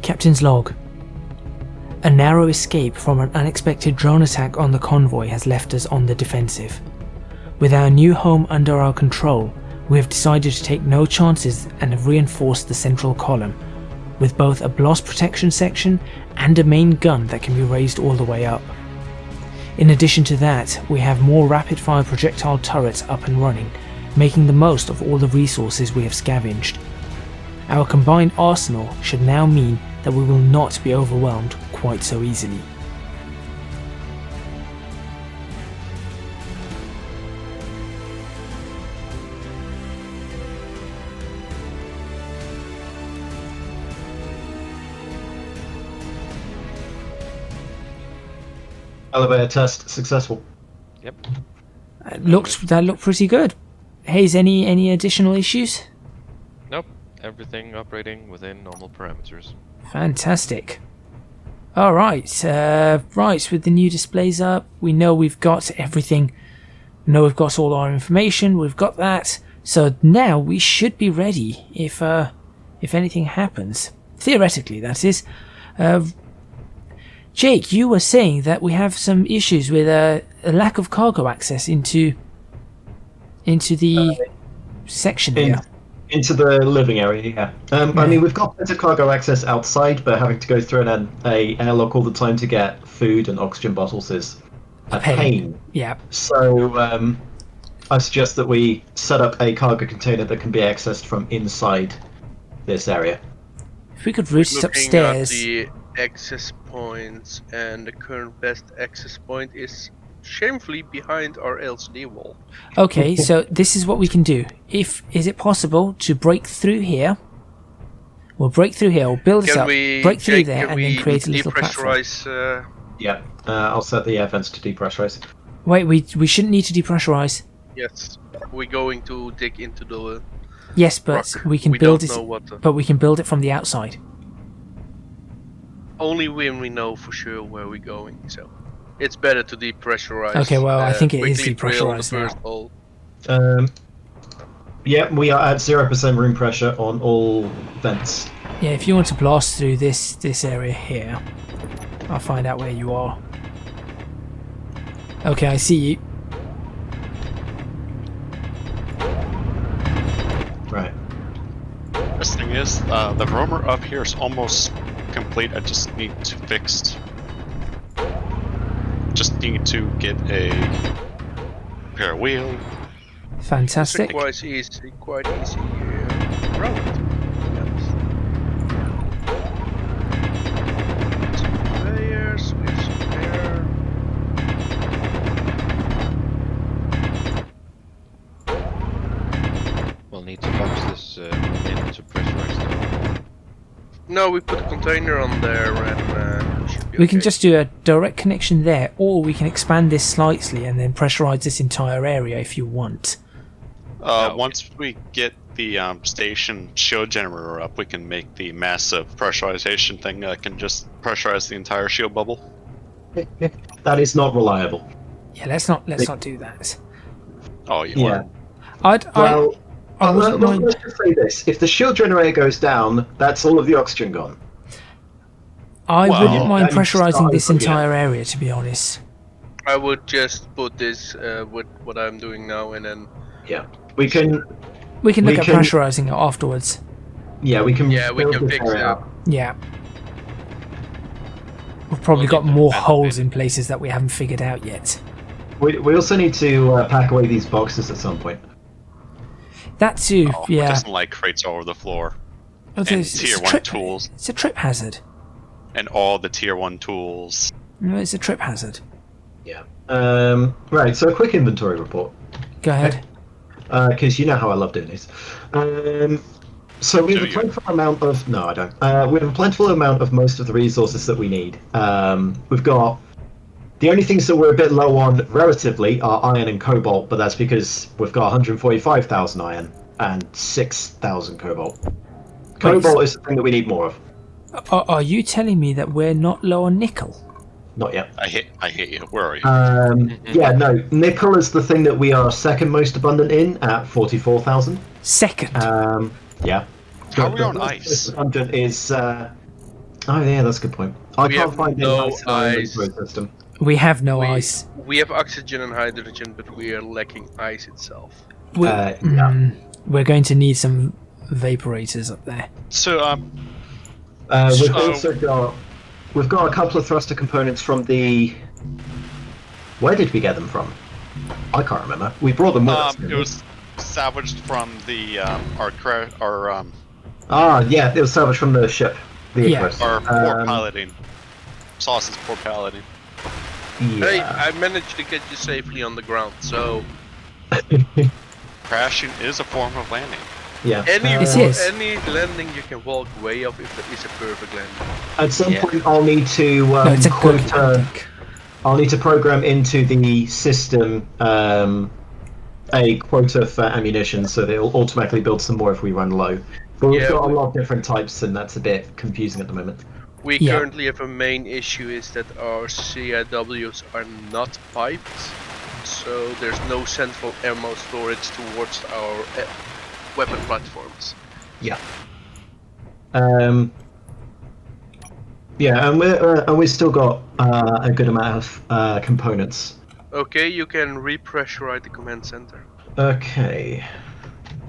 Captain's log. A narrow escape from an unexpected drone attack on the convoy has left us on the defensive. With our new home under our control, we have decided to take no chances and have reinforced the central column, with both a blast protection section and a main gun that can be raised all the way up. In addition to that, we have more rapid-fire projectile turrets up and running, making the most of all the resources we have scavenged. Our combined arsenal should now mean that we will not be overwhelmed quite so easily. Elevator test successful. Yep. That looked pretty good. Hayes, any additional issues? Nope. Everything operating within normal parameters. Fantastic. Alright, right, with the new displays up, we know we've got everything. We know we've got all our information, we've got that. So now we should be ready if anything happens. Theoretically, that is. Jake, you were saying that we have some issues with a lack of cargo access into the section here. Into the living area, yeah. I mean, we've got better cargo access outside, but having to go through an airlock all the time to get food and oxygen bottles is a pain. Yeah. So I suggest that we set up a cargo container that can be accessed from inside this area. If we could route it upstairs. Looking at the access points, and the current best access point is shamefully behind our LCD wall. Okay, so this is what we can do. Is it possible to break through here? We'll break through here, we'll build this up, break through there, and then create a little platform. Yeah, I'll set the air vents to depressurize. Wait, we shouldn't need to depressurize. Yes, we're going to dig into the Yes, but rock. we can build it. But we can build it from the outside. Only when we know for sure where we're going, so it's better to depressurize. Okay, well, I think it is depressurized now. Yeah, we are at 0% room pressure on all vents. Yeah, if you want to blast through this area here, I'll find out where you are. Okay, I see you. Right. Best thing is, the roamer up here is almost complete. I just need to fix. Just need to get a pair of wheels. Fantastic. Quite easy route. Layers with some air. We'll need to box this into pressurize. No, we put a container on there and should be We okay. can just do a direct connection there, or we can expand this slightly and then pressurize this entire area if you want. Once we get the station shield generator up, we can make the massive pressurization thing that can just pressurize the entire shield bubble. That is not reliable. Yeah, let's not do that. Oh, you are. Let's just say this: if the shield generator goes down, that's all of the oxygen gone. I wouldn't mind that needs to pressurizing start this over again. entire area, to be honest. I would just put this with what I'm doing now, and then Yeah, we can look at pressurizing it afterwards. Yeah, we can. Yeah, we build can this fix area it. up. Yeah. We've probably got more holes in places that we haven't figured out yet. We also need to pack away these boxes at some point. That too, It yeah. doesn't like crates all over the floor. Oh, And tier 1 tools. It's a trip hazard. And all the tier 1 tools. No, it's a trip hazard. Yeah. Right. So a quick inventory report, Go ahead. because you know how I love doing these. So we have a plentiful amount of. No, I don't. We have a plentiful amount of most of the resources that we need. We've got. The only things that we're a bit low on relatively are iron and cobalt, but that's because we've got 145,000 iron and 6,000 cobalt. Cobalt is the thing that we need more of. Are you telling me that we're not low on nickel? Not yet. I hit you. Where are you? Yeah, no. Nickel is the thing that we are second most abundant in at 44,000. Second. Yeah. How are we on The ice? most abundant is Oh yeah, that's a good point. I We can't have find no any ice in our ice. inventory system. We have no ice. We have oxygen and hydrogen, but we are lacking ice itself. Yeah. We're going to need some vaporators up there. So, We've So- also got a couple of thruster components from the. Where did we get them from? I can't remember. We brought them with us. it was salvaged from the our Yeah, it was salvaged from the ship. The Yeah. Icarus. poor piloting. Sauce's poor piloting. Hey, Yeah. I managed to get you safely on the ground, so Crashing is a form of landing. Yeah. It is. any landing you can walk way up if it is a perfect landing. At some Yeah. point, I'll need to No, it's a good quota. landing. I'll need to program into the system a quota for ammunition, so that it'll automatically build some more if we run low. But we've Yeah, got we- a lot of different types, and that's a bit confusing at the moment. We Yeah. currently have a main issue is that our CIWs are not piped, so there's no central ammo storage towards our weapon platforms. Yeah. Yeah, and we've still got a good amount of components. Okay, you can repressurize the command center. Okay,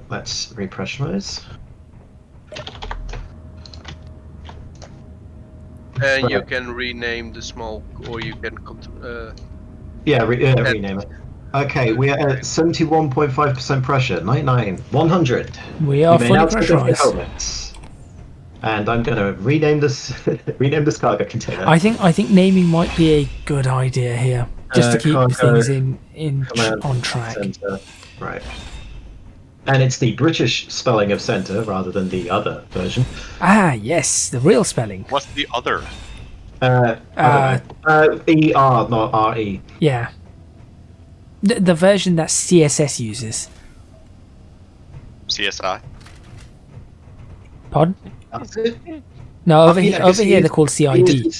let's repressurize. And you Right. can rename the small, or you can Yeah, rename it. Okay, we are at 71.5% pressure. 99, 100. We are may fully now take off your pressurized. helmets. And I'm gonna rename this cargo container. I think naming might be a good idea here, just to keep cargo things command on track. Center. Right. And it's the British spelling of center rather than the other version. Ah, yes, the real spelling. What's the other? I don't know. ER, not RE. Yeah. The version that CSS uses. CSI? Pardon? That's it. No, over yeah, here, over here they're called CID.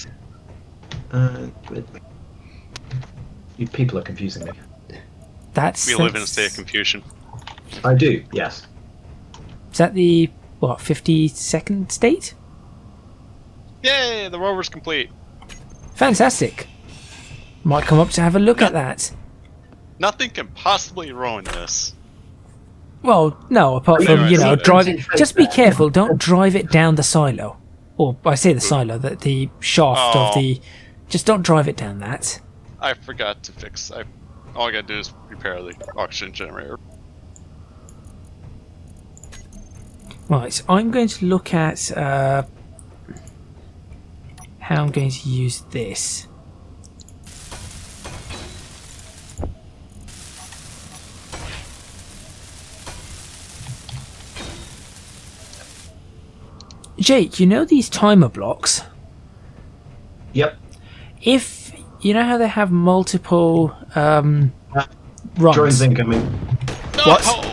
You people are confusing me. That's We live in a state of confusion. I do, yes. Is that the 52nd state? Yay! The rover's complete. Fantastic. Might come up to have a look at that. Nothing can possibly ruin this. Well, no, apart from, Anyway, so- driving. Just be careful, don't drive it down the silo. Or, I say the silo, the shaft of Oh. the. Just don't drive it down that. I forgot to fix. All I gotta do is repair the oxygen generator. Right, so I'm going to look at how I'm going to use this. Jake, you know these timer blocks? Yep. If you know how they have multiple runs. Drones incoming. What? No!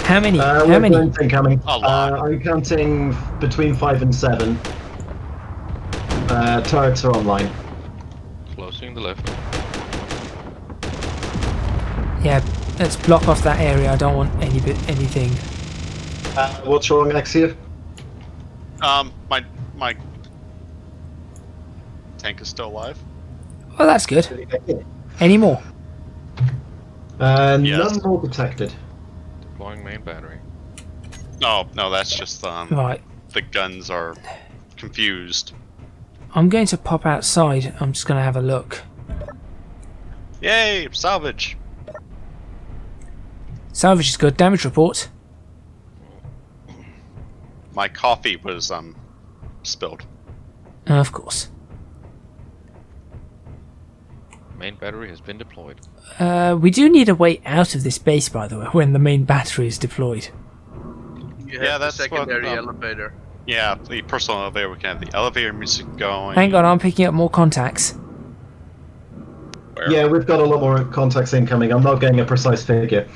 How many? We How have many? drones incoming. A lot. I'm counting between 5 and 7. Turrets are online. Closing the left. Yeah, let's block off that area. I don't want anything. What's wrong, Axia? My tank is still alive. Oh, that's good. Any more? None Yes. more detected. Deploying main battery. No, that's just Right. the guns are confused. I'm going to pop outside. I'm just going to have a look. Yay! Salvage. Salvage is good. Damage report. My coffee was spilled. Of course. Main battery has been deployed. We do need a way out of this base, by the way, when the main battery is deployed. You Yeah, have that's the what, secondary elevator. Yeah, the personal elevator. We can have the elevator music going. Hang on, I'm picking up more contacts. Where? Yeah, we've got a lot more contacts incoming. I'm not getting a precise figure.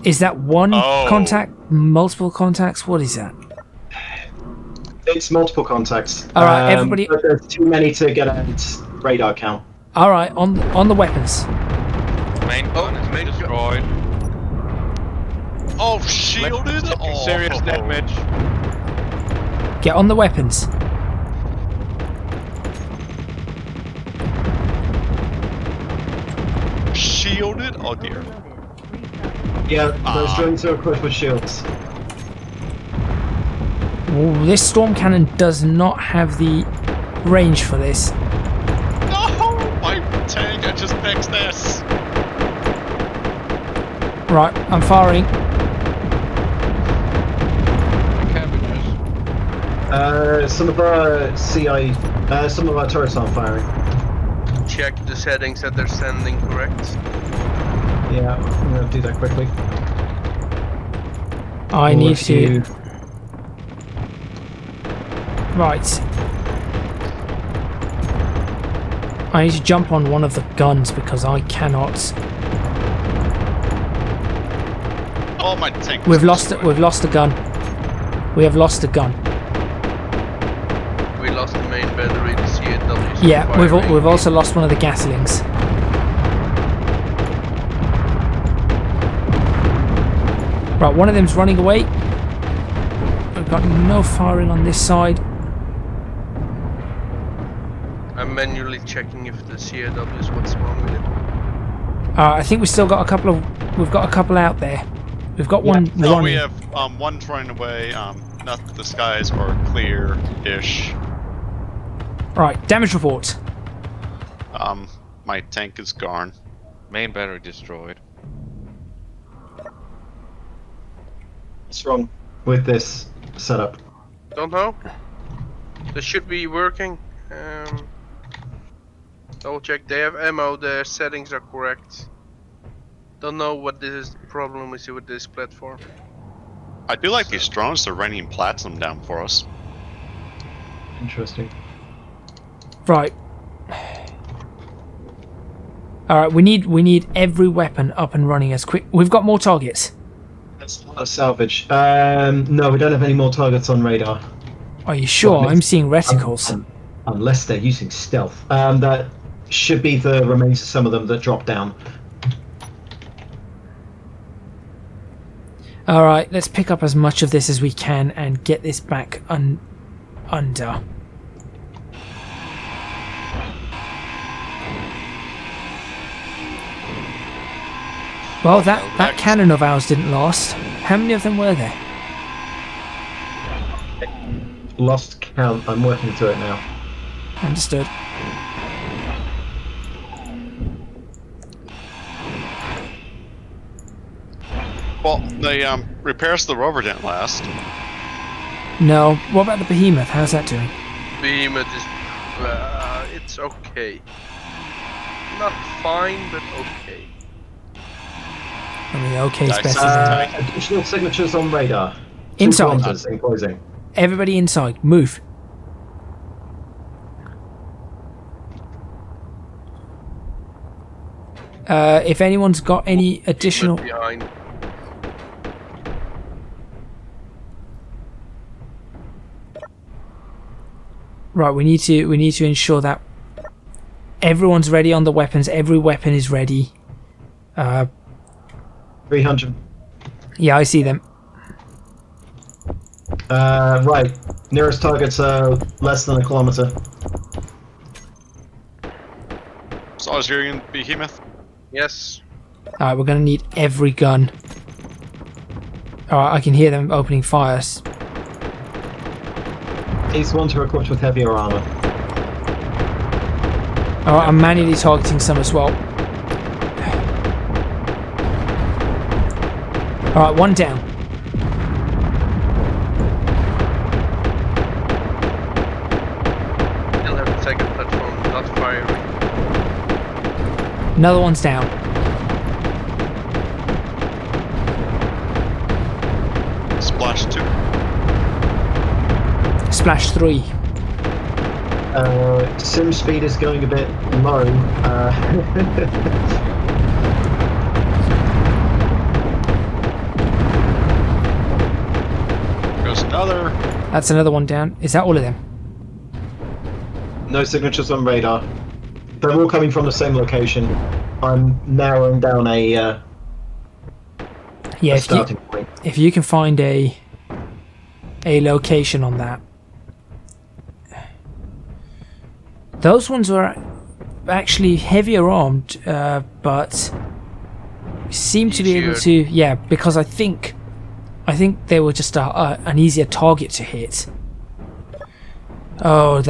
Is that one Oh. contact? Multiple contacts? What is that? It's multiple contacts. All right, everybody- But there's too many to get a radar count. All right, on the weapons. Main gun is main gun. destroyed. Oh, shielded? Taking Oh, serious damage. Get on the weapons. Shielded? Oh dear. Yeah, those drones are equipped with shields. Ooh, this storm cannon does not have the range for this. No! My tank, I just fixed this! Right, I'm firing. Cabbages. Some of our some of our turrets aren't firing. Check the settings that they're sending correct. Yeah, I'm gonna do that quickly. I Or need if to. you- Right. I need to jump on one of the guns because I cannot. Oh, my tank. We've lost it. We've lost a gun. We have lost a gun. We lost the main battery, the CAWs. Yeah, firing. we've also lost one of the gaslings. Right, one of them's running away. I've got no firing on this side. I'm manually checking if the CAWs, what's wrong with it. I think we still got a couple of. We've got a couple out there. We've got one No, running. we have one's running away. Not the skies are clear-ish. Right, damage report. My tank is gone. Main battery destroyed. What's wrong with this setup? Don't know. This should be working. Double check. They have ammo. Their settings are correct. Don't know what this is. The problem is with this platform. I do like these drones. They're raining platinum down for us. Interesting. Right. All right. We need every weapon up and running as quick. We've got more targets. That's a lot of salvage. No, we don't have any more targets on radar. Are you sure? Well, I'm seeing reticles. Unless they're using stealth. That should be the remains of some of them that drop down. All right. Let's pick up as much of this as we can and get this back under. Well, that cannon of ours didn't last. How many of them were there? Lost count. I'm working through it now. Understood. Well, the repairs to the rover didn't last. No. What about the behemoth? How's that doing? Behemoth is. It's okay. Not fine, but okay. I mean, okay, Nice. better. Additional signatures on radar. Inside. 2 kilometers in closing. Everybody inside. Move. If anyone's got any additional. Behind. Right, we need to ensure that everyone's ready on the weapons. Every weapon is ready. 300. Yeah, I see them. Right. Nearest targets are less than a kilometer. So I was hearing behemoth. Yes. Alright, we're gonna need every gun. Alright, I can hear them opening fires. These ones are equipped with heavier armor. Alright, I'm manually targeting some as well. Alright, one down. Still have the second platform not firing. Another one's down. Splash 2. Splash 3. Sim speed is going a bit low. Goes another. That's another one down. Is that all of them? No signatures on radar. They're all coming from the same location. I'm narrowing down a Yeah, starting point. if you can find a location on that. Those ones were actually heavier armed, but seem to be able to, yeah, because I think they were just an easier target to hit. Oh,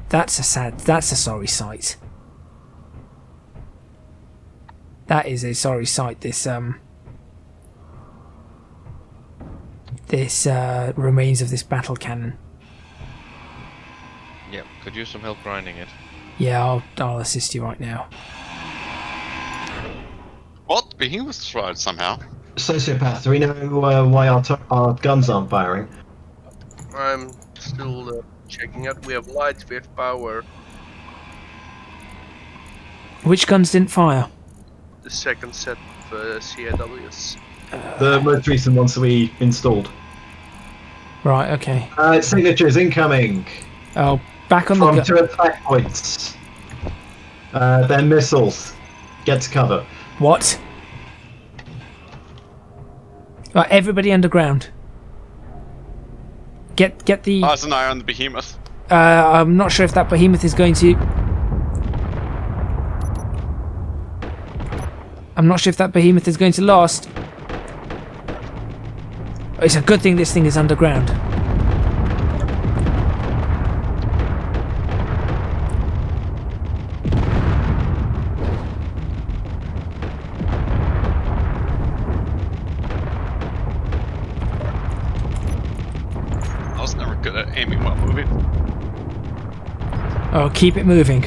that's a sorry sight. That is a sorry sight. This remains of this battle cannon. Yeah, could use some help grinding it. Yeah, I'll assist you right now. What? Behemoth survived somehow. Sociopath, do we know why our guns aren't firing? I'm still checking out. We have lights, we have power. Which guns didn't fire? The second set of CIWs. The most recent ones that we installed. Right, okay. Signatures incoming. Oh, back on From the 2 attack points. They're missiles. Get to cover. What? Right, everybody underground. Get the... Eyes and eye on the behemoth. I'm not sure if that behemoth is going to... I'm not sure if that behemoth is going to last. It's a good thing this thing is underground. I was never good at aiming while moving. Oh, keep it moving.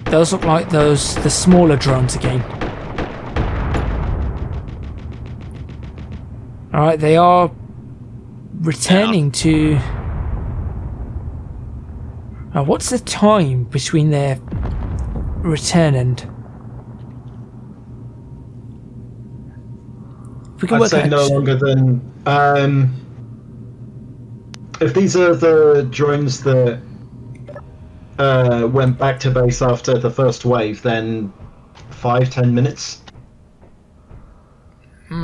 Those look like the smaller drones again. Alright, they are returning to... what's the time between their return and... If we can I'd work say out... no longer than... if these are the drones that went back to base after the first wave, then 5-10 minutes.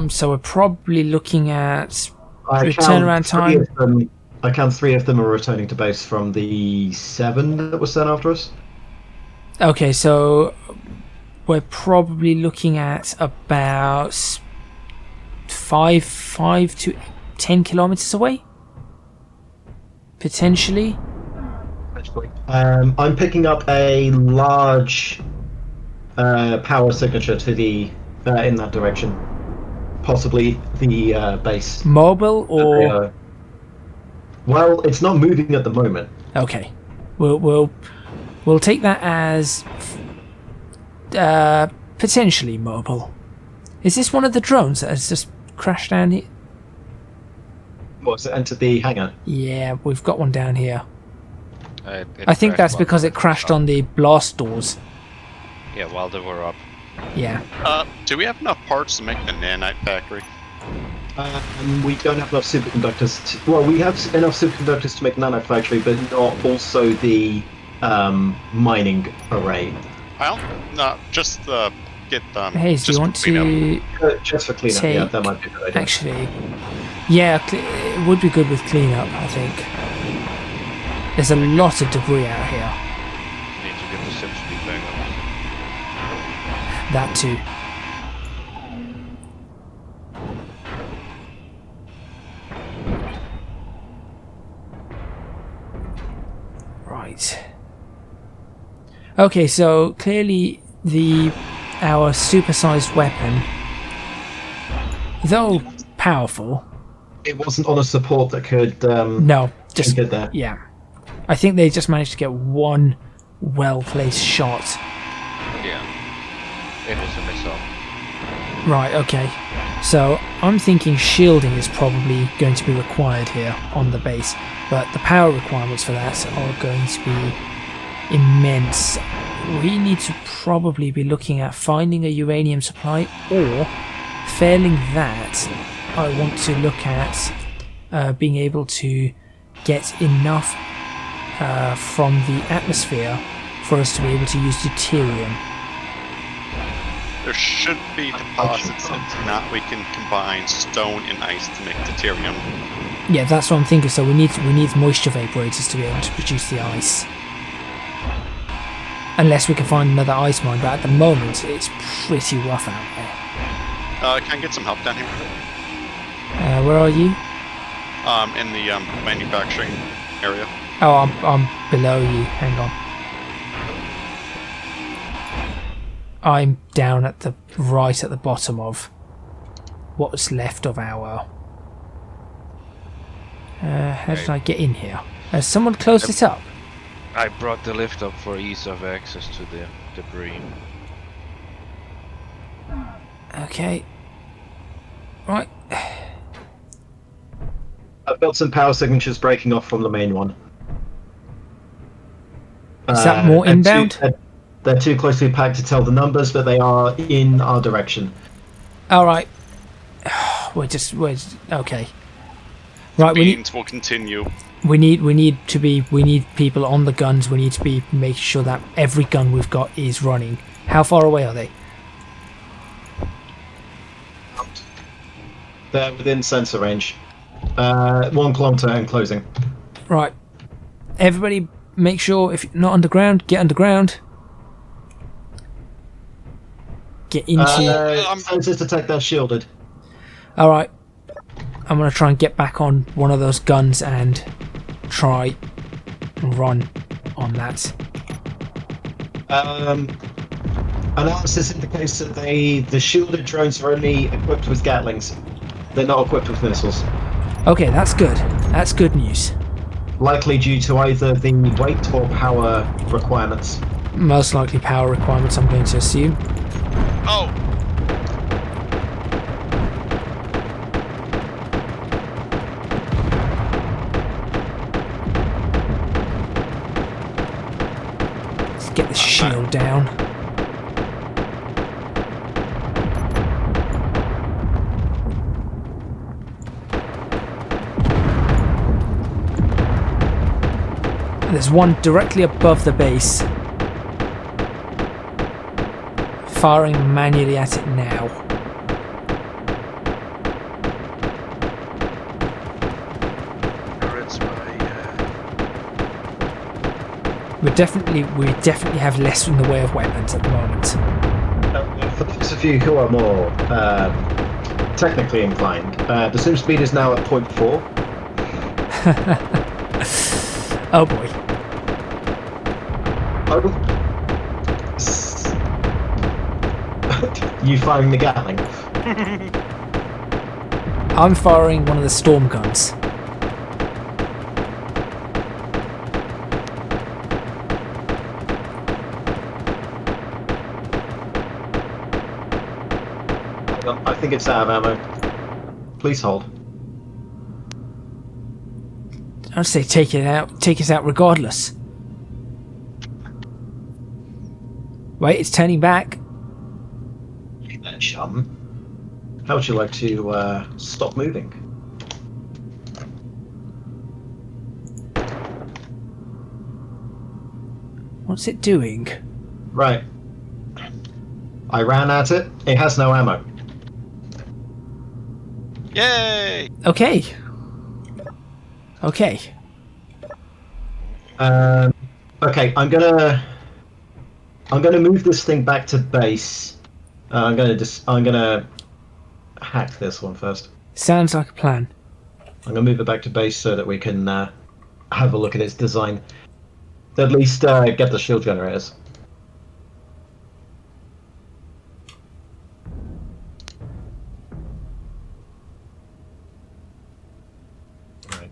So we're probably looking at I turnaround time. I count 3 of them are returning to base from the 7 that was sent after us. Okay, so we're probably looking at about 5 to 10 kilometers away, potentially. I'm picking up a large power signature to the in that direction, possibly the base. Mobile or well, it's not moving at the moment. okay, we'll take that as potentially mobile. Is this one of the drones that has just crashed down here? What's it entered the hangar? Yeah, we've got one down here. It I think crashed that's while because they it were crashed up. on the blast doors. Yeah, while they were up. Yeah. Do we have enough parts to make the nanite factory? We don't have enough superconductors. Well, we have enough superconductors to make nanite factory, but not also the mining array. Well, no, just get Hayes, do you want to Just for cleanup, yeah, take... that might be a good idea. Actually, yeah, it would be good with cleanup, I think. There's a lot of debris out here. Need to get the ship speed back up. That too. Right. Okay, so clearly our supersized weapon, though powerful, It wasn't on a support that could no, just get there. yeah. I think they just managed to get one well-placed shot. Yeah. It was a missile. Right, okay. So I'm thinking shielding is probably going to be required here on the base, but the power requirements for that are going to be immense. We need to probably be looking at finding a uranium supply, or failing that, I want to look at being able to get enough from the atmosphere for us to be able to use deuterium. There should be deposits. If not, we can combine stone and ice to make deuterium. Yeah, that's what I'm thinking. So we need moisture vaporators to be able to produce the ice. Unless we can find another ice mine, but at the moment it's pretty rough out there. Can I get some help down here? Where are you? In the manufacturing area. Oh, I'm below you. Hang on. I'm down at the right at the bottom of what's left of our. How did I get in here? Has someone closed it up? I brought the lift up for ease of access to the debris. Okay. Right. I've got some power signatures breaking off from the main one. Is that more inbound? They're too closely packed to tell the numbers, but they are in our direction. All right. We're okay. Right, We'll continue. We need people on the guns. We need to be making sure that every gun we've got is running. How far away are they? They're within sensor range. 1 kilometer and closing. Right. Everybody, make sure if you're not underground, get underground. Get into. Sensors detect they're shielded. All right. I'm gonna try and get back on one of those guns and try and run on that. Analysis indicates that the shielded drones are only equipped with Gatlings. They're not equipped with missiles. Okay, that's good. That's good news. Likely due to either the weight or power requirements. Most likely power requirements, I'm going to assume. Oh! Let's get the shield down. There's one directly above the base. Firing manually at it now. We definitely have less in the way of weapons at the moment. For those of you who are more technically inclined, the sim speed is now at 0.4. Oh boy. You firing the Gatling? I'm firing one of the storm guns. I think it's out of ammo. Please hold. I'd say take it out regardless. Wait, it's turning back. Then, chum. How would you like to stop moving? What's it doing? Right. I ran at it. It has no ammo. Yay! Okay. Okay. Okay, I'm gonna move this thing back to base. I'm gonna hack this one first. Sounds like a plan. I'm gonna move it back to base so that we can have a look at its design. At least get the shield generators. Right.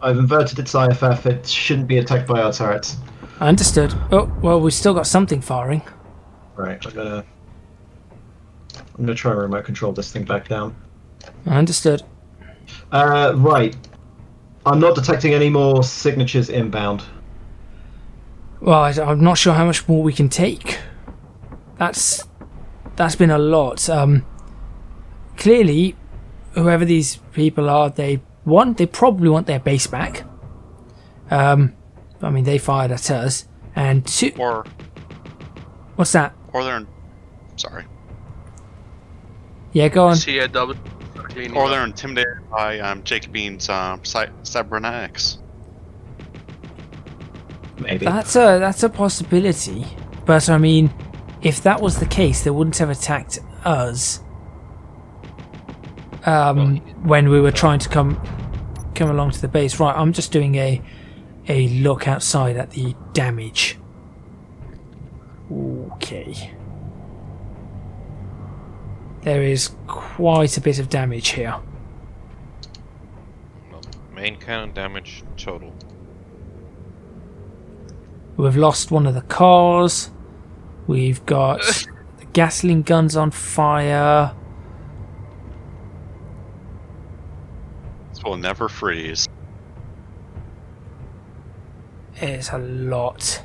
I've inverted its IFF. It shouldn't be attacked by our turrets. Understood. Oh, well, we've still got something firing. Right, I'm gonna try and remote control this thing back down. Understood. Right. I'm not detecting any more signatures inbound. Well, I'm not sure how much more we can take. That's been a lot. Clearly, whoever these people are, they probably want their base back. I mean, they fired at us, and two. Or What's that? or they're sorry. Yeah, go on. CAW cleaning Or up. they're intimidated by Jacobine's cybernetics. Maybe. That's a possibility, but I mean, if that was the case, they wouldn't have attacked us. When we were trying to come along to the base. Right, I'm just doing a look outside at the damage. Okay. There is quite a bit of damage here. Well, main cannon damage total. We've lost one of the cars. We've got the gasoline guns on fire. This will never freeze. It's a lot.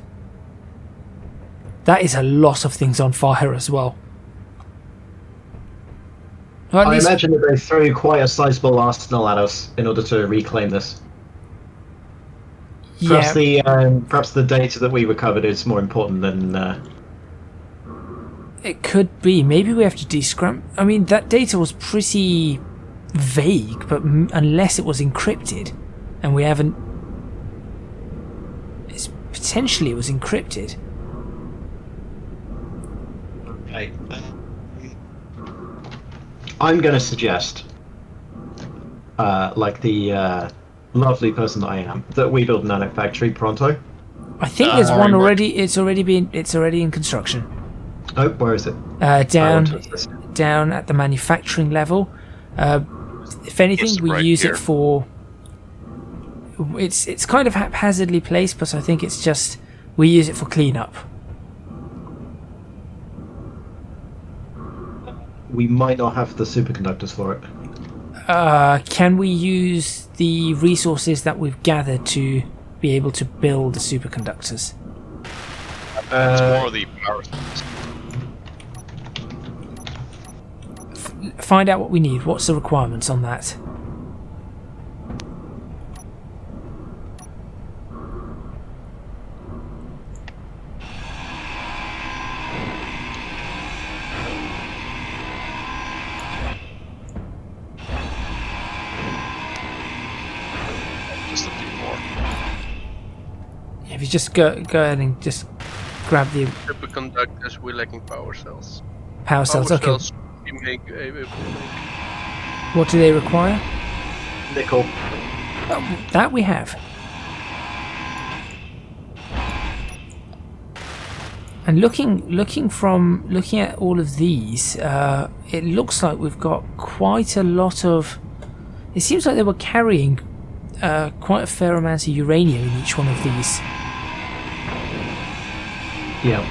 That is a lot of things on fire as well. Or at I least- imagine that they threw quite a sizable arsenal at us in order to reclaim this. Perhaps perhaps the data that we recovered is more important than. It could be. Maybe we have to descram. I mean, that data was pretty vague, but unless it was encrypted, and we haven't. Potentially, it was encrypted. Okay. I'm going to suggest, like the lovely person that I am, that we build a nano factory pronto. I think there's one already. It's already in construction. Oh, where is it? Down at the manufacturing level. If anything, It's we right use here. it for. It's kind of haphazardly placed, but I think it's just we use it for cleanup. We might not have the superconductors for it. Can we use the resources that we've gathered to be able to build the superconductors? It's more the power source. Find out what we need. What's the requirements on that? Just a few more. If you just go ahead and just grab the Superconductors, we're lacking power cells. power cells. Power Okay. cells we make What do they require? Nickel. Oh, that we have. And looking at all of these, it looks like we've got quite a lot of. It seems like they were carrying quite a fair amount of uranium in each one of these. Yeah.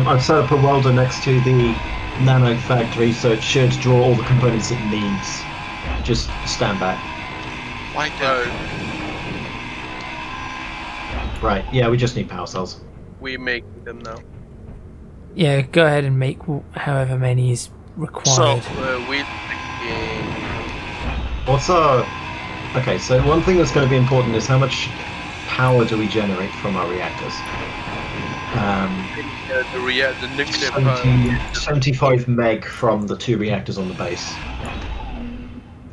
I've set up a welder next to the nano factory, so it should draw all the components it needs. Just stand back. Why don't Right. Yeah, we just need power cells. we make them now. Yeah, go ahead and make however many is required. We're What's our... Okay, so one thing that's going to be important is how much power do we generate from our reactors? the nuclear 75 meg from the 2 reactors on the base.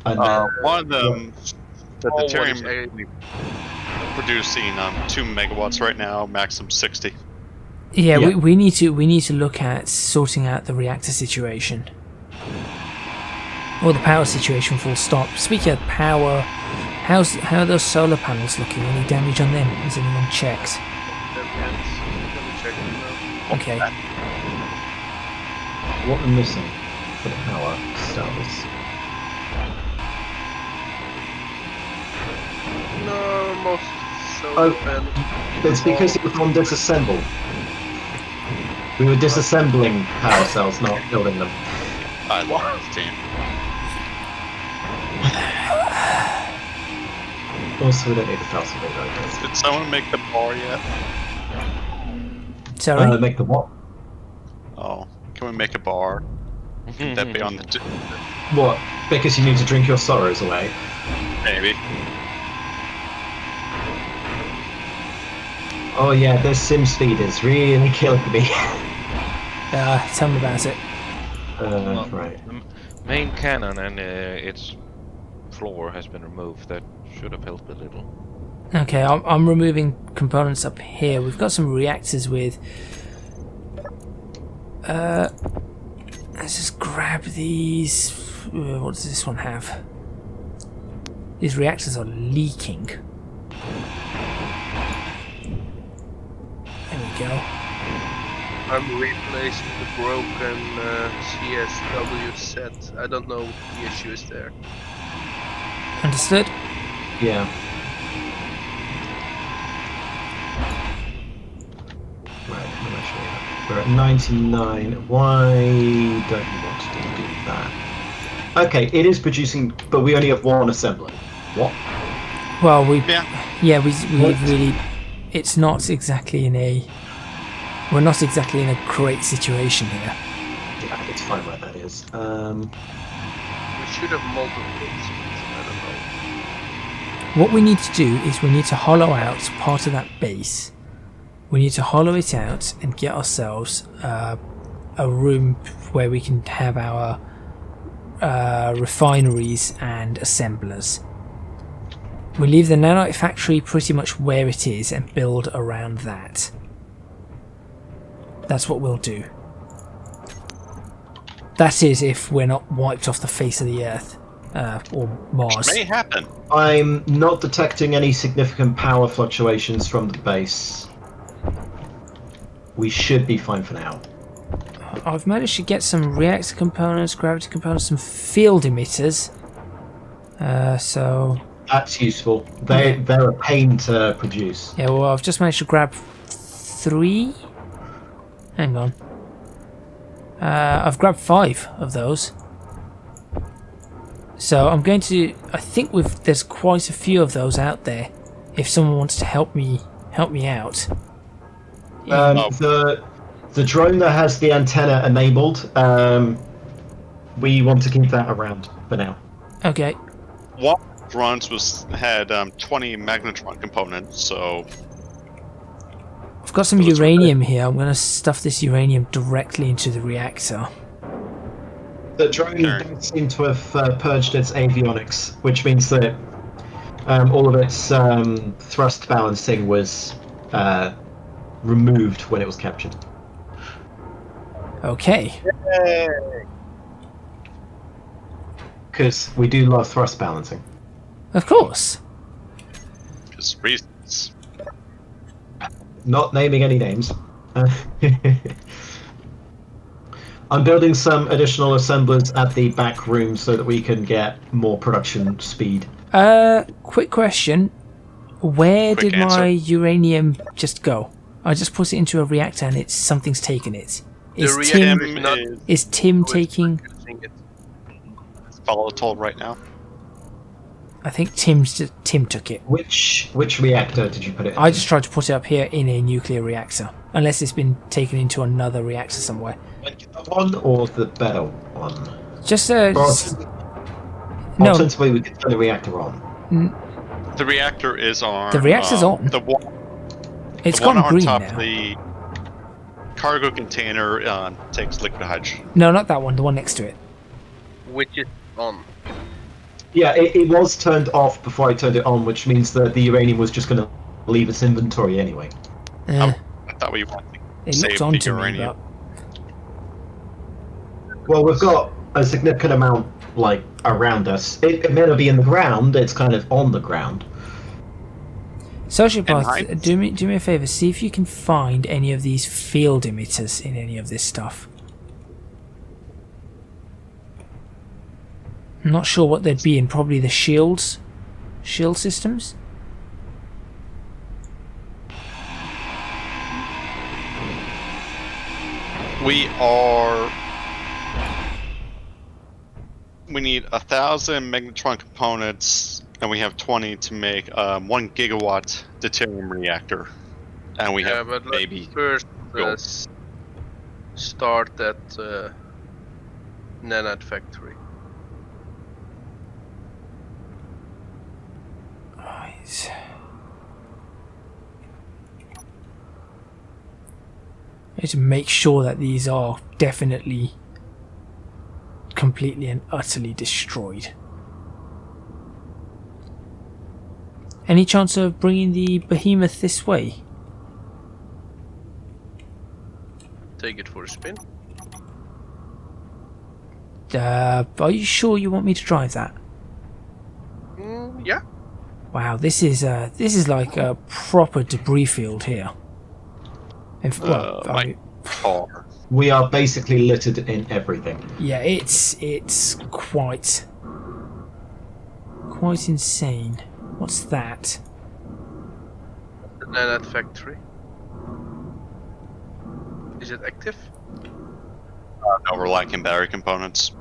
And one of them, the Oh, deuterium what is is producing 2 megawatts right now, maximum 60. Yeah, Yeah. we need to look at sorting out the reactor situation. Or the power situation, full stop. Speaking of power, how are those solar panels looking? Any damage on them? Has anyone checked? Okay. what we're missing for the power cells... No, most Oh. solar panels. It's because it was on disassemble. We were disassembling power cells, not building them. I love this team. Also, we don't need 1,000 radar. Did someone make the bar yet? Sorry? Make the what? Oh, can we make a bar? Could that be on the What? Because you need to drink your sorrows away. maybe? Oh yeah, this sim speed is really killing me. Tell me about it. Right. The main cannon and its floor has been removed. That should have helped a little. Okay, I'm removing components up here. We've got some reactors with... let's just grab these... what does this one have? These reactors are leaking. There we go. I'm replacing the broken CSW set. I don't know what the issue is there. Understood? Yeah. Right, I'm gonna show you that. We're at 99. Why don't you want to do that? Okay, it is producing, but we only have one assembler. What? Well, Yeah. we've really... It's not exactly in a... We're not exactly in a great situation here. Yeah, it's fine where that is. We should have multiple speeds, I don't know. What we need to do is we need to hollow out part of that base. We need to hollow it out and get ourselves a room where we can have our refineries and assemblers. We leave the nanite factory pretty much where it is and build around that. That's what we'll do. That is if we're not wiped off the face of the Earth or Mars. Which may happen. I'm not detecting any significant power fluctuations from the base. We should be fine for now. I've managed to get some reactor components, gravity components, some field emitters. So That's useful. They're a pain to produce. yeah, well, I've just managed to grab 3. Hang on. I've grabbed 5 of those. So I'm going to. I think there's quite a few of those out there. If someone wants to help me out. The drone that has the antenna enabled, we want to keep that around for now. Okay. One drones had 20 magnetron components, so I've got some Those are uranium here. I'm going to stuff this uranium directly into the reactor. The drone Sure. does seem to have purged its avionics, which means that all of its thrust balancing was removed when it was captured. Okay. Because we do love thrust balancing. Of course. just reasons. Not naming any names. I'm building some additional assemblers at the back room so that we can get more production speed. Quick question. Where Quick did answer. my uranium just go? I just put it into a reactor and something's taken it. Is The Tim, reactor is not is Tim taking... using it. Volatile right now. I think Tim took it. Which reactor did you put it in? I just tried to put it up here in a nuclear reactor. Unless it's been taken into another reactor somewhere. The one or the better one? Just Or no, alternatively, we could turn the reactor on. The reactor is on. The reactor's on. The one, it's the one gone on green top now. of the cargo container takes liquid hydrogen. No, not that one. The one next to it. Which is on. Yeah, it was turned off before I turned it on, which means that the uranium was just going to leave its inventory anyway. Uh, I thought we wanted to it save looks on the to me, uranium. but Well, we've got a significant amount, like, around us. It may not be in the ground, it's kind of on the ground. Sociopath, heights. do me a favor. See if you can find any of these field emitters in any of this stuff. I'm not sure what they'd be in. Probably the shield systems. We need 1,000 magnetron components And we have 20 to make 1 gigawatt deuterium reactor. And we have but maybe first fuel. start that nanite factory. Right. I need to make sure that these are definitely completely and utterly destroyed. Any chance of bringing the behemoth this way? Take it for a spin. Are you sure you want me to drive that? Yeah. Wow, this is like a proper debris field here. My car. We are basically littered in everything. Yeah, it's quite insane. What's that? The nanite factory. Is it active? No, we're lacking battery components.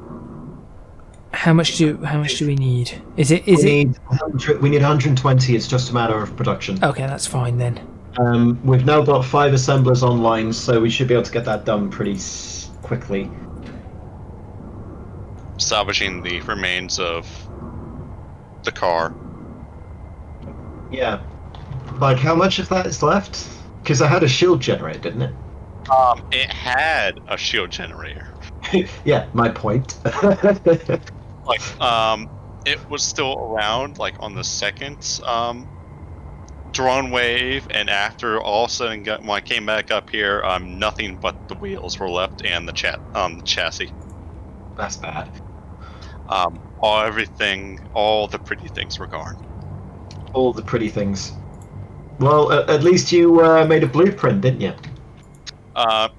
How much do we need? We need 120. It's just a matter of production. Okay, that's fine then. We've now got 5 assemblers online, so we should be able to get that done pretty quickly. Salvaging the remains of the car. Yeah. Like, how much of that is left? Because I had a shield generator, didn't it? It had a shield generator. Yeah, my point. Like, it was still around, like, on the second, drone wave, and after all said and done, when I came back up here, nothing but the wheels were left and the chassis. That's bad. All the pretty things were gone. All the pretty things. Well, at least you made a blueprint, didn't you?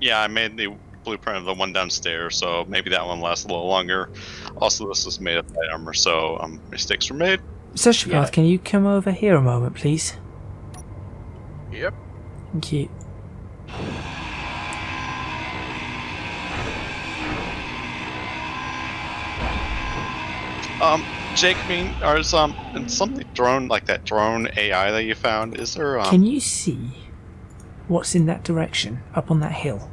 Yeah, I made the blueprint of the one downstairs, so maybe that one lasts a little longer. Also, this is made of light armor, so mistakes were made. Sociopath, Can you come over here a moment, please? Yep. Thank you. Jake, in something drone, like that drone AI that you found, is there, Can you see what's in that direction, up on that hill?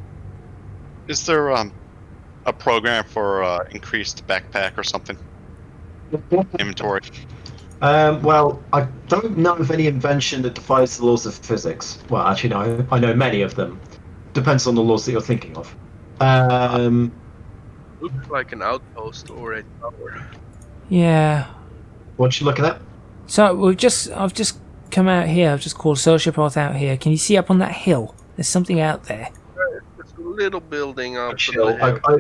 Is there, a program for, increased backpack or something? Inventory? Well, I don't know of any invention that defies the laws of physics. Well, actually, no, I know many of them. Depends on the laws that you're thinking of. Looks like an outpost or a tower. Yeah. What you looking at? So I've just come out here. I've just called Sociopath out here. Can you see up on that hill? There's something out there. There's a little building up.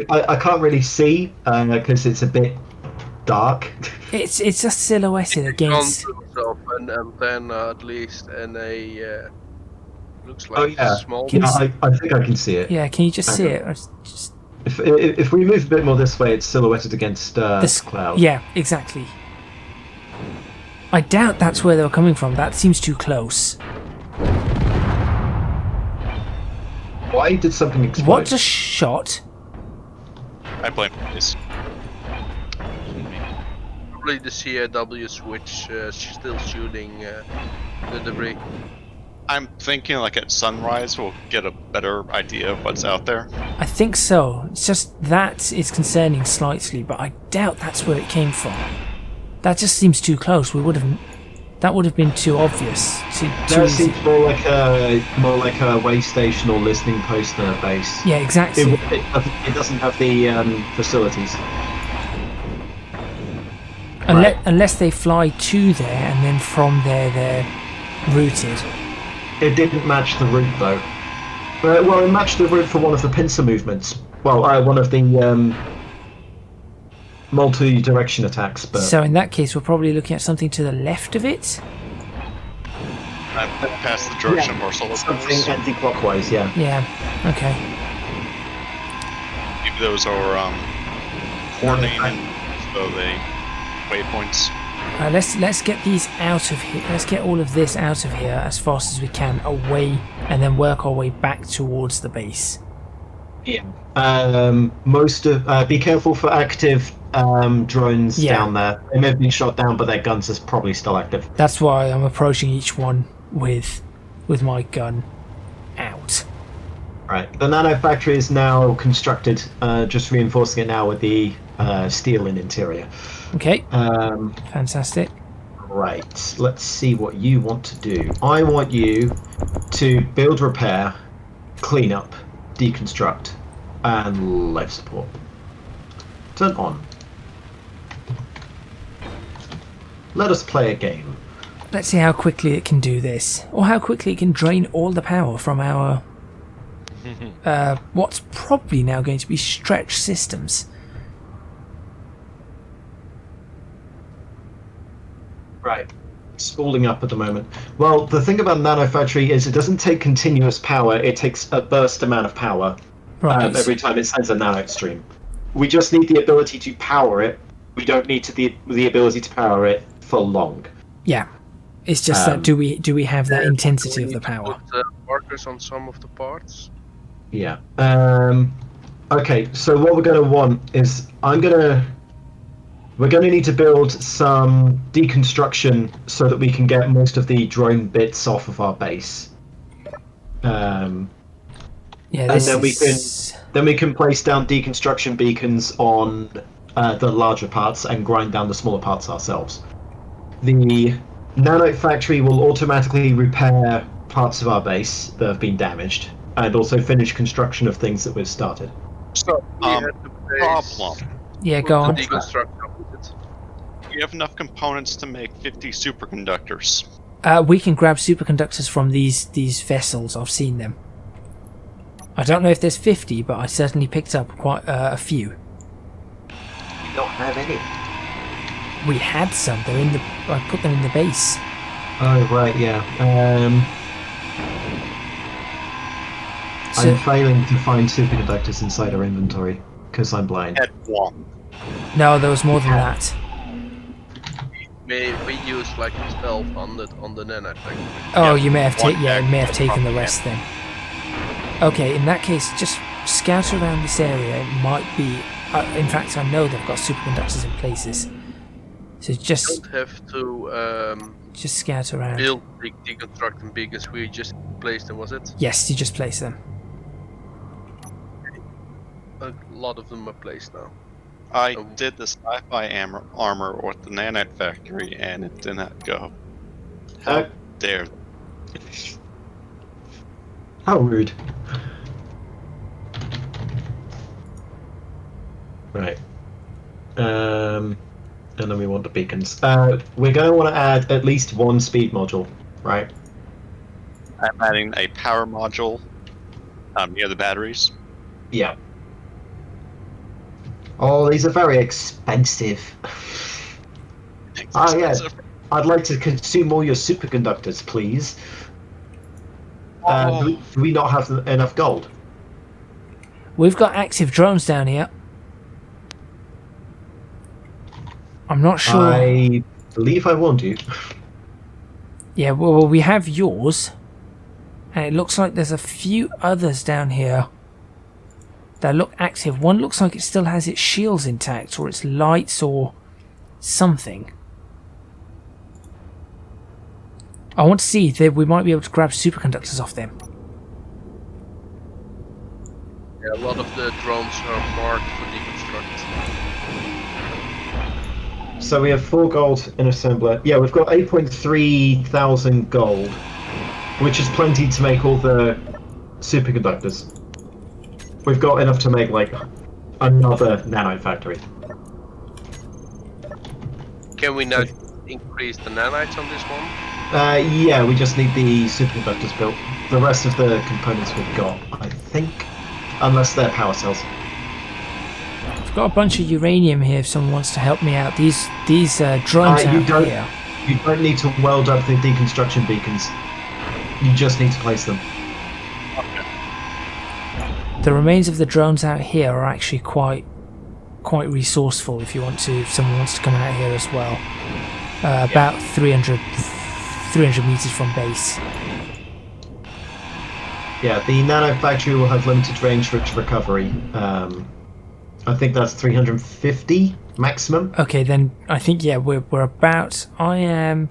I can't really see because it's a bit dark. It's just silhouetted against. And then at least in a looks like small. Yeah, I think I can see it. Yeah, can you just see it? Just... If we move a bit more this way, it's silhouetted against this cloud. Yeah, exactly. I doubt that's where they were coming from. That seems too close. Why did something explode? What just shot? I blame this. Probably the CAW switch still shooting the debris. I'm thinking like at sunrise we'll get a better idea of what's out there. I think so. It's just that is concerning slightly, but I doubt that's where it came from. That just seems too close. That would have been too obvious. That seems more like a way station or listening post than a base. Yeah, exactly. It doesn't have the facilities. Unless they fly to there and then from there they're routed. It didn't match the route though. Well, it matched the route for one of the pincer movements. Well, one of the multi-direction attacks. But so in that case, we're probably looking at something to the left of it. Past the direction of our solar something panels. anti-clockwise. Yeah. Yeah. Okay. Maybe those are coordinating, so they waypoints. Let's get these out of here. Let's get all of this out of here as fast as we can, away, and then work our way back towards the base. Yeah. Be careful for active drones Yeah. down there. They may have been shot down, but their guns are probably still active. That's why I'm approaching each one with my gun out. Right. The nano factory is now constructed, just reinforcing it now with the steel in interior. Okay, Um, fantastic. right. Let's see what you want to do. I want you to build, repair, clean up, deconstruct, and life support. Turn on. Let us play a game. Let's see how quickly it can do this, or how quickly it can drain all the power from our what's probably now going to be stretched systems. Right. Spooling up at the moment. Well, the thing about Nano Factory is it doesn't take continuous power, it takes a burst amount of power Right. every time it sends a nano stream. We just need the ability to power it. We don't need the ability to power it for long. Yeah. It's just that do we have that intensity of the power? Put markers on some of the parts. Yeah. Okay, so what we're going to want is we're going to need to build some deconstruction so that we can get most of the drone bits off of our base. Yeah, And this then we can place down deconstruction beacons on the larger parts and grind down the smaller parts ourselves. The Nanite Factory will automatically repair parts of our base that have been damaged, and also finish construction of things that we've started. So, We had to place problem. Yeah, go on. deconstruct with it. You have enough components to make 50 superconductors. We can grab superconductors from these vessels. I've seen them. I don't know if there's 50, but I certainly picked up quite a few. We don't have any. We had some. They're in the. I put them in the base. Oh, right, yeah. So, I'm failing to find superconductors inside our inventory, because I'm blind. At one. no, there was more than that. We used like 1200 on the nanite factory. Oh, Yeah, you may have one may have bag, taken the probably. rest then. Okay, in that case, just scout around this area. It might be. In fact, I know they've got superconductors in places. So just Don't have to scout around. build big deconstructing beacons. We just placed them. Was it? Yes, you just place them. A lot of them are placed now. I did the sci-fi armor with the nanite factory, and it did not go. How dare How rude. Right. And then we want the beacons. We're going to want to add at least one speed module, right? I'm adding a power module near the batteries. Yeah. Oh, these are very expensive. Ah, yeah. I'd like to consume all your superconductors, please. Do we not have enough gold? We've got active drones down here. I'm not sure. I believe I warned you. Yeah, well, we have yours. And it looks like there's a few others down here that look active. One looks like it still has its shields intact, or its lights, or something. I want to see if we might be able to grab superconductors off them. Yeah, a lot of the drones are marked for deconstruct. So we have 4 gold in assembler. Yeah, we've got 8.3 thousand gold, which is plenty to make all the superconductors. We've got enough to make like another nanite factory. Can we now increase the nanites on this one? Yeah, we just need the superconductors built. The rest of the components we've got, I think, unless they're power cells. I've got a bunch of uranium here if someone wants to help me out. These drones you out don't- here. You don't need to weld up the deconstruction beacons. You just need to place them. The remains of the drones out here are actually quite resourceful if if someone wants to come out here as well. About 300 meters from base. Yeah, the nano factory will have limited range for its recovery. I think that's 350. maximum. Okay, then I think yeah, we're about. I am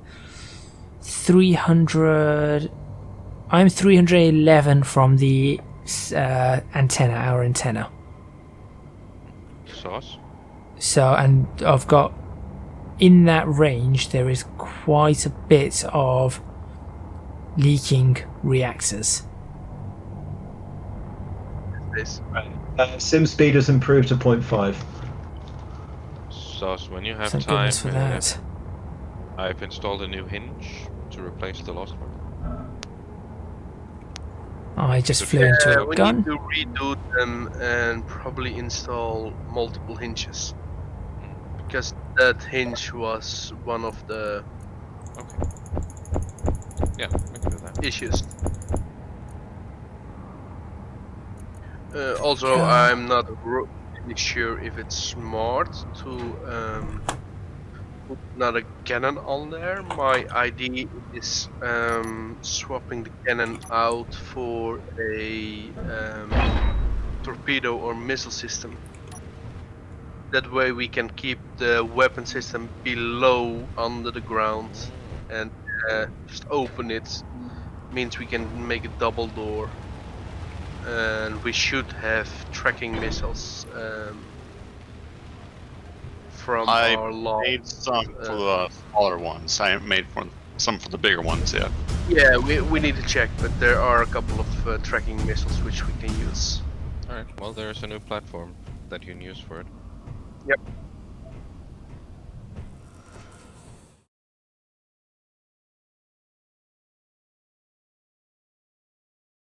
300. I'm 311 from the antenna, our antenna. Sauce. So, and I've got in that range there is quite a bit of leaking reactors. This. Sim speed has improved to 0.5. Sauce, when you have Thank time, goodness for that. I've installed a new hinge to replace the lost one. I just Good. flew into a We gun. need to redo them and probably install multiple hinges. Because that hinge was one of the Okay. Yeah, we can do that. issues. Also, go. I'm not really sure if it's smart to put another cannon on there. My idea is swapping the cannon out for a torpedo or missile system. That way we can keep the weapon system below under the ground and just open it. Means we can make a double door. And we should have tracking missiles from I our last. made some for the smaller ones. I haven't made some for the bigger ones yet. Yeah, we need to check, but there are a couple of tracking missiles which we can use. Alright, well there's a new platform that you can use for it. Yep.